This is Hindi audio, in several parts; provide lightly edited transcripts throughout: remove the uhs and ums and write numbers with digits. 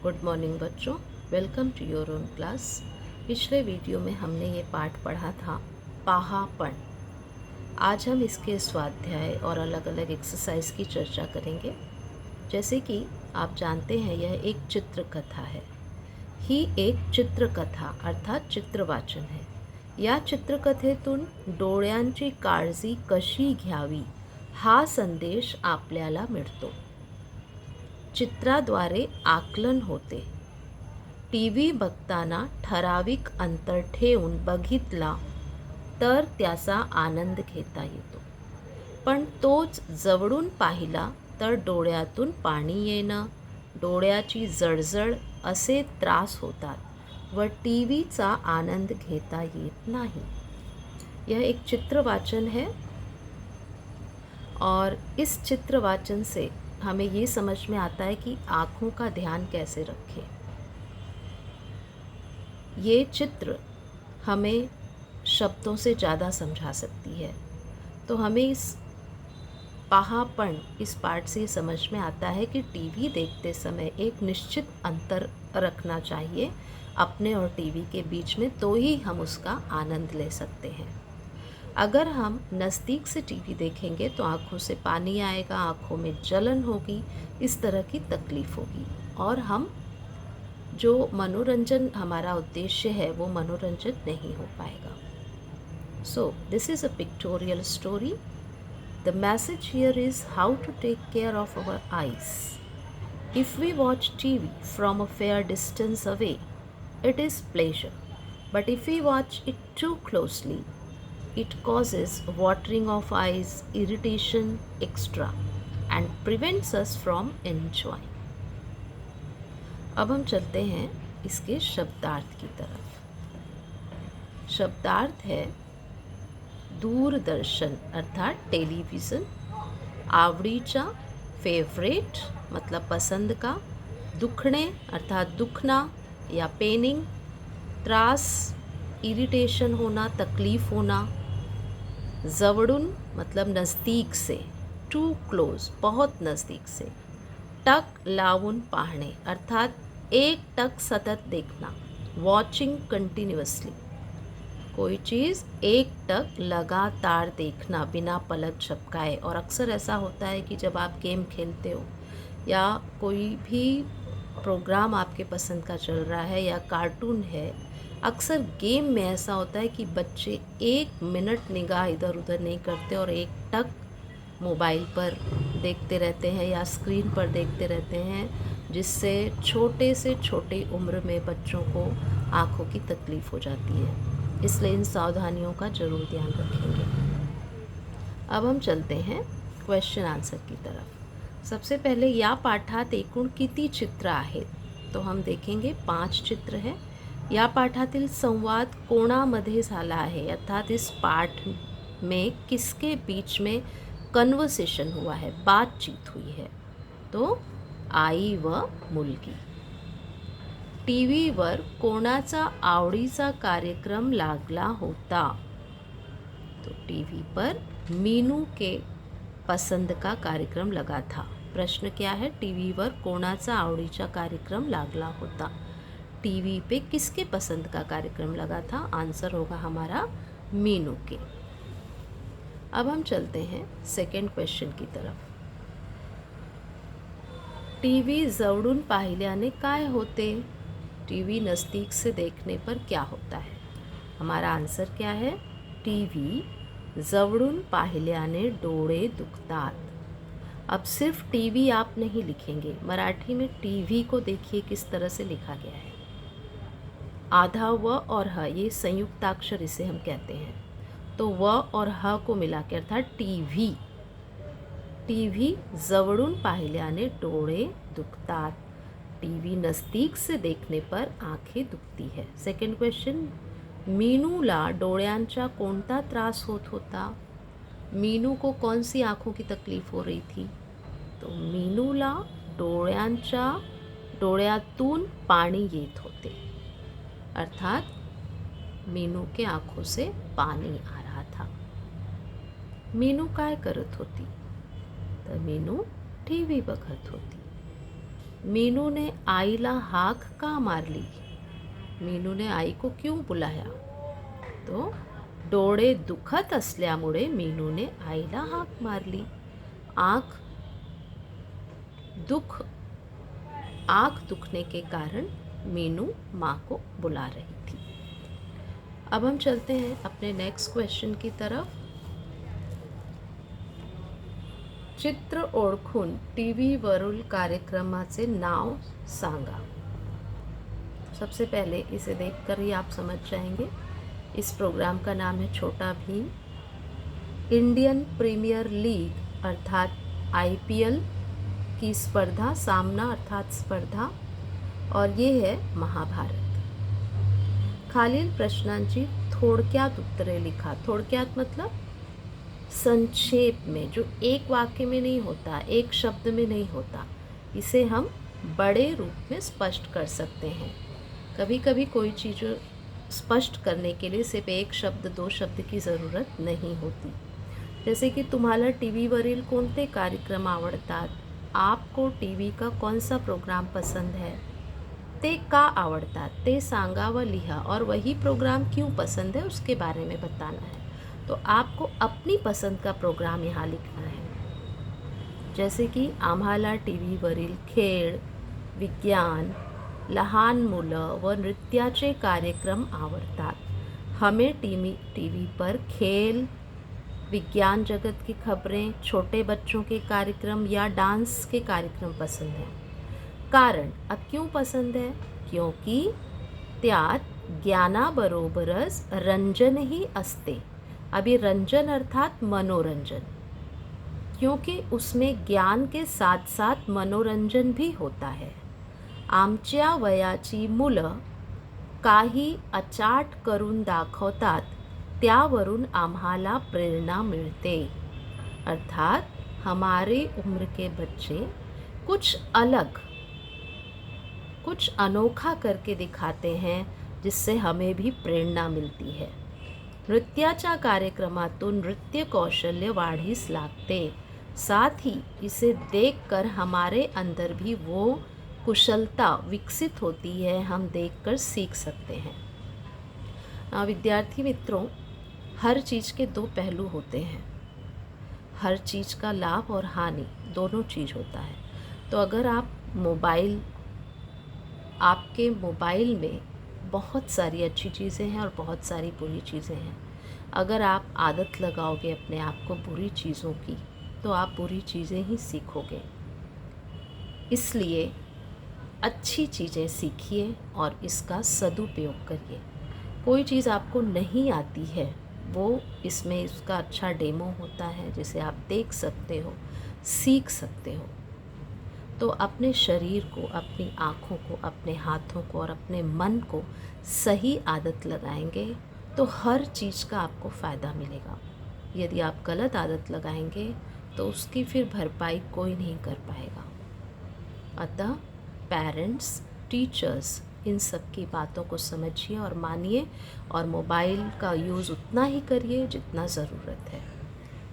गुड मॉर्निंग बच्चों, welcome to your own class. पिछले वीडियो में हमने ये पाठ पढ़ा था पाहापन। आज हम इसके स्वाध्याय और अलग अलग एक्सरसाइज की चर्चा करेंगे। जैसे कि आप जानते हैं यह एक चित्रकथा है। ही एक चित्रकथा अर्थात चित्रवाचन है। या चित्रकथेतून डोळ्यांची काळजी कशी घ्यावी हा संदेश आपल्याला मिळतो। चित्राद्वारे आकलन होते। टी व्ही बघताना ठराविक अंतर ठेवून बघितला तर त्याचा आनंद घेता येतो, पण तोच जवळून पाहिला तर डोळ्यातून पाणी येणं, डोळ्याची जळजळ असे त्रास होतात व टी व्हीचा आनंद घेता येत नहीं। यह एक चित्रवाचन है और इस चित्रवाचन से हमें ये समझ में आता है कि आँखों का ध्यान कैसे रखें। ये चित्र हमें शब्दों से ज़्यादा समझा सकती है। तो हमें इस पाहापन इस पाठ से समझ में आता है कि टीवी देखते समय एक निश्चित अंतर रखना चाहिए अपने और टीवी के बीच में, तो ही हम उसका आनंद ले सकते हैं। अगर हम नज़दीक से टीवी देखेंगे तो आँखों से पानी आएगा, आँखों में जलन होगी, इस तरह की तकलीफ़ होगी और हम जो मनोरंजन हमारा उद्देश्य है वो मनोरंजन नहीं हो पाएगा। So this is a pictorial story. The message here is how to take care of our eyes. If we watch TV from a fair distance away, it is pleasure. But if we watch it too closely, it causes watering of eyes, irritation, etc. and prevents us from enjoying. अब हम चलते हैं इसके शब्दार्थ की तरफ। शब्दार्थ है दूरदर्शन अर्थात टेलीविज़न, आवडीचा फेवरेट मतलब पसंद का, दुखणे अर्थात दुखना या पेनिंग, त्रास इरिटेशन होना तकलीफ़ होना, जवड़ून मतलब नज़दीक से, टू क्लोज बहुत नज़दीक से, टक लावून पाहणे अर्थात एक टक सतत देखना, वॉचिंग कंटिन्यूअसली, कोई चीज़ एक टक लगातार देखना बिना पलक झपकाए। और अक्सर ऐसा होता है कि जब आप गेम खेलते हो या कोई भी प्रोग्राम आपके पसंद का चल रहा है या कार्टून है, अक्सर गेम में ऐसा होता है कि बच्चे एक मिनट निगाह इधर उधर नहीं करते और एक टक मोबाइल पर देखते रहते हैं या स्क्रीन पर देखते रहते हैं, जिससे छोटे से छोटी उम्र में बच्चों को आँखों की तकलीफ़ हो जाती है। इसलिए इन सावधानियों का ज़रूर ध्यान रखेंगे। अब हम चलते हैं क्वेश्चन आंसर की तरफ। सबसे पहले या पाठात एकूण किती चित्र आहेत, तो हम देखेंगे 5 चित्र है। या पाठातील संवाद कोणामध्ये झाला आहे अर्थात इस पाठ में किसके बीच में कन्वर्सेशन हुआ है, बातचीत हुई है, तो आई व मुलगी। टीव्हीवर कोणाचा आवडीचा कार्यक्रम लागला होता, तो टीवी पर मीनू के पसंद का कार्यक्रम लगा था। प्रश्न क्या है, टीवीवर कोणाचा आवडीचा कार्यक्रम लागला होता, टीवी पे किसके पसंद का कार्यक्रम लगा था, आंसर होगा हमारा मीनू के। अब हम चलते हैं सेकंड क्वेश्चन की तरफ। टीवी जवळून पाहिल्याने काय होते, टीवी नज़दीक से देखने पर क्या होता है, हमारा आंसर क्या है, टीवी जवळून पाहिल्याने डोळे दुखतात। अब सिर्फ टीवी आप नहीं लिखेंगे, मराठी में टीवी को देखिए किस तरह से लिखा गया है। आधा व और ह ये संयुक्ताक्षर इसे हम कहते हैं, तो व और ह को मिला के अर्थात टीवी। टीवी जवळून पाहिल्याने डोळे दुखतात, टीवी नज़दीक से देखने पर आंखें दुखती है। सेकंड क्वेश्चन, मीनूला डोळ्यांचा कोणता त्रास होत होता, मीनू को कौन सी आँखों की तकलीफ़ हो रही थी, तो मीनूला डोळ्यातून पाणी येत होते अर्थात मीनू के आँखों से पानी आ रहा था। मीनू काय करत होती, तर मीनू टीवी बघत होती। मीनू ने आईला हाक का मारली? मीनू ने आई को क्यों बुलाया? तो डोळे दुखत असल्यामुळे मीनूने आईला हाक मारली. आँख दुख आँख दुखने के कारण मीनू माँ को बुला रही थी. अब हम चलते हैं अपने नेक्स्ट क्वेश्चन की तरफ. चित्र ओळखून टीव्ही वरील कार्यक्रमाचे नाव सांगा. सबसे पहले इसे देखकर ही आप समझ जाएंगे. इस प्रोग्राम का नाम है छोटा भीम. इंडियन प्रीमियर लीग अर्थात IPL की स्पर्धा, सामना अर्थात स्पर्धा, और ये है महाभारत. खालील प्रश्नांची थोडक्यात उत्तरे लिखा. थोडक्यात मतलब संक्षेप में, जो एक वाक्य में नहीं होता, एक शब्द में नहीं होता. इसे हम बड़े रूप में स्पष्ट कर सकते हैं. कभी कभी कोई चीज़ स्पष्ट करने के लिए सिर्फ एक शब्द, दो शब्द की ज़रूरत नहीं होती. जैसे की तुम्हाला टीव्ही वरील कोणते कार्यक्रम आवडतात? आपको टीव्ही का कौन सा प्रोग्राम पसंद है? ते का आवडतात ते सांगा व लिहा, और वही प्रोग्राम क्यों पसंद है उसके बारे में बताना है. तो आपको अपनी पसंद का प्रोग्राम यहाँ लिखना है. जैसे कि आम्हाला टीव्ही वरील खेळ, विज्ञान, लहान मुलं व नृत्याचे कार्यक्रम आवडतात. हमें टीवी पर खेल, विज्ञान जगत की खबरें, छोटे बच्चों के कार्यक्रम या डांस के कार्यक्रम पसंद हैं. कारण, अब क्यों पसंद है? क्योंकि त्यात ज्ञानाबरोबरच रंजनही असते. अभी रंजन अर्थात मनोरंजन, क्योंकि उसमें ज्ञान के साथ साथ मनोरंजन भी होता है. आमच्या वयाची मुलं काही अचाट करून दाखवतात, त्यावरून आम्हाला प्रेरणा मिलते. अर्थात हमारे उम्र के बच्चे कुछ अलग, कुछ अनोखा करके दिखाते हैं, जिससे हमें भी प्रेरणा मिलती है. नृत्याच्या कार्यक्रमातून नृत्य कौशल्य वाढीस लागते. साथ ही इसे देखकर हमारे अंदर भी वो कुशलता विकसित होती है, हम देखकर सीख सकते हैं. विद्यार्थी मित्रों, हर चीज़ के दो पहलू होते हैं. हर चीज़ का लाभ और हानि दोनों चीज़ होता है. तो अगर आपके मोबाइल में बहुत सारी अच्छी चीज़ें हैं और बहुत सारी बुरी चीज़ें हैं. अगर आप आदत लगाओगे अपने आप को बुरी चीज़ों की, तो आप बुरी चीज़ें ही सीखोगे. इसलिए अच्छी चीज़ें सीखिए और इसका सदुपयोग करिए. कोई चीज़ आपको नहीं आती है, वो इसमें इसका अच्छा डेमो होता है, जिसे आप देख सकते हो, सीख सकते हो. तो अपने शरीर को, अपनी आँखों को, अपने हाथों को और अपने मन को सही आदत लगाएंगे तो हर चीज़ का आपको फ़ायदा मिलेगा. यदि आप गलत आदत लगाएंगे तो उसकी फिर भरपाई कोई नहीं कर पाएगा. अतः पेरेंट्स, टीचर्स, इन सब की बातों को समझिए और मानिए, और मोबाइल का यूज़ उतना ही करिए जितना ज़रूरत है.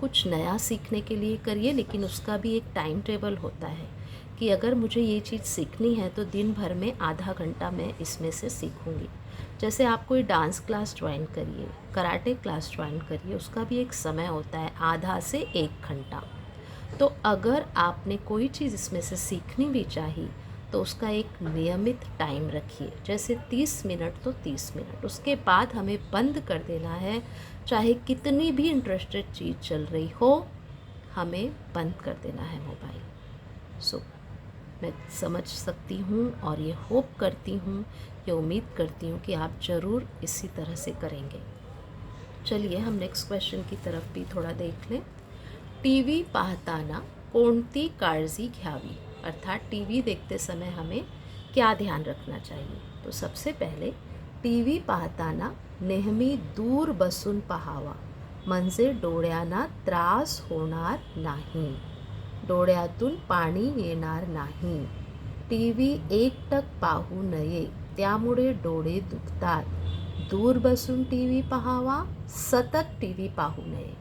कुछ नया सीखने के लिए करिए, लेकिन उसका भी एक टाइम टेबल होता है कि अगर मुझे ये चीज़ सीखनी है तो दिन भर में आधा घंटा मैं इसमें से सीखूंगी. जैसे आप कोई डांस क्लास ज्वाइन करिए, कराटे क्लास ज्वाइन करिए, उसका भी एक समय होता है, आधा से 1 घंटा. तो अगर आपने कोई चीज़ इसमें से सीखनी भी चाहिए तो उसका एक नियमित टाइम रखिए. जैसे 30 मिनट तो 30 मिनट, उसके बाद हमें बंद कर देना है. चाहे कितनी भी इंटरेस्टेड चीज़ चल रही हो, हमें बंद कर देना है मोबाइल. मैं समझ सकती हूँ और ये होप करती हूँ, ये उम्मीद करती हूँ कि आप ज़रूर इसी तरह से करेंगे. चलिए हम नेक्स्ट क्वेश्चन की तरफ भी थोड़ा देख लें. टीव्ही पाहताना कोणती काळजी घ्यावी, अर्थात टीवी देखते समय हमें क्या ध्यान रखना चाहिए. तो सबसे पहले टीव्ही पाहताना नेहमी दूर बसून पाहावा, म्हणजे डोळ्यांना त्रास होणार नाही, डोळ्यातून पाणी येणार नाही. टीव्ही एकटक पाहू नये, त्यामुळे डोळे दुखतात. दूर बसून टीव्ही पाहावा, सतत टीव्ही पाहू नये.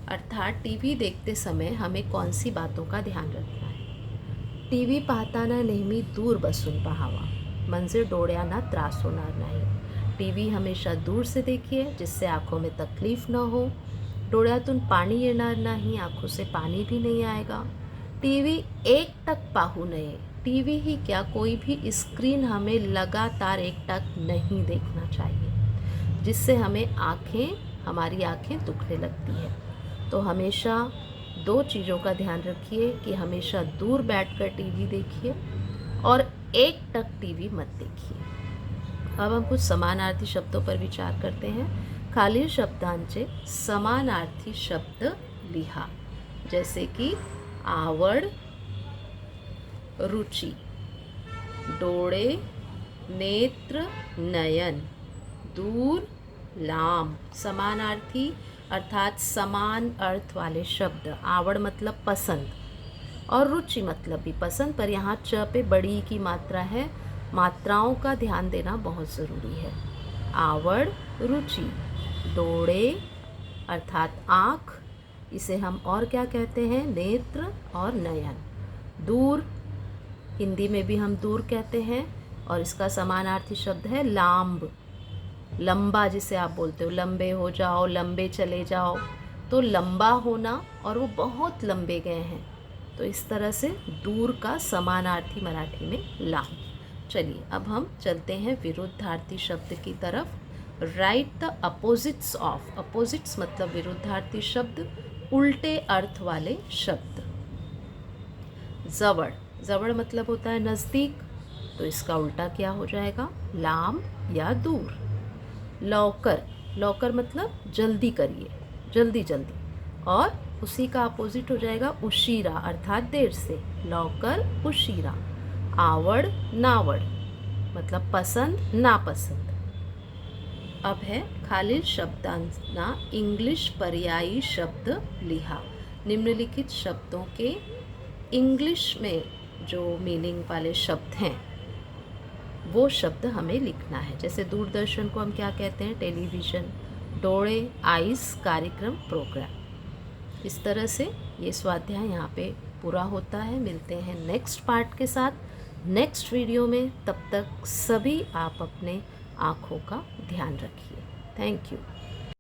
अर्थात टीवी देखते समय हमें कौन सी बातों का ध्यान रखना है. टी व्ही पाहताना नेहमी दूर बसून पाहावा, म्हणजे डोळ्यांना त्रास होणार नाही. टी व्ही हमेशा दूर से देखिए, जिससे आँखों में तकलीफ न हो. डोळ्यातून पाणी येणार नाही, आँखों से पानी भी नहीं आएगा. टी व्ही एकटक पाहू नये. टी व्ही ही क्या, कोई भी स्क्रीन हमें लगातार एकटक नहीं देखना चाहिए, जिससे हमारी आँखें दुखने लगती है. तो हमेशा दो चीज़ों का ध्यान रखिए कि हमेशा दूर बैठकर टी व्ही देखिए और एकटक टी व्ही मत देखिए. अब हम कुछ समानार्थी शब्दों पर विचार करते हैं. खालील शब्दांचे समानार्थी शब्द लिहा. जैसे की आवड, रुचि, डोळे, नेत्र, नयन, दूर, लांब. समानार्थी अर्थात समान अर्थ वाले शब्द. आवड़ मतलब पसंद और रुचि मतलब भी पसंद, पर यहाँ च पे बड़ी की मात्रा है. मात्राओं का ध्यान देना बहुत ज़रूरी है. आवड़, रुचि. डोळे अर्थात आँख, इसे हम और क्या कहते हैं, नेत्र और नयन. दूर, हिंदी में भी हम दूर कहते हैं और इसका समानार्थी शब्द है लांब. लंबा जिसे आप बोलते हो, लंबे हो जाओ, लंबे चले जाओ, तो लंबा होना और वो बहुत लंबे गए हैं, तो इस तरह से दूर का समानार्थी मराठी में लांब. चलिए अब हम चलते हैं विरुद्धार्थी शब्द की तरफ. Right the opposites of. Opposites मतलब विरुद्धार्थी शब्द, उल्टे अर्थ वाले शब्द. जवळ. जवळ मतलब होता है नज़दीक, तो इसका उल्टा क्या हो जाएगा, लांब या दूर. लौकर. लौकर मतलब जल्दी करिए, जल्दी जल्दी, और उसी का अपोजिट हो जाएगा उशीरा अर्थात देर से. लौकर, उशीरा. आवड, नावड मतलब पसंद, नापसंद. अब है खालील शब्दांना इंग्लिश पर्यायी शब्द लिहा. निम्नलिखित शब्दों के इंग्लिश में जो मीनिंग वाले शब्द हैं वो शब्द हमें लिखना है. जैसे दूरदर्शन को हम क्या कहते हैं, टेलीविज़न. डोळे, आइस, कार्यक्रम, प्रोग्राम. इस तरह से ये स्वाध्याय यहाँ पे पूरा होता है. मिलते हैं नेक्स्ट पार्ट के साथ नेक्स्ट वीडियो में. तब तक सभी आप अपने आँखों का ध्यान रखिए. Thank you.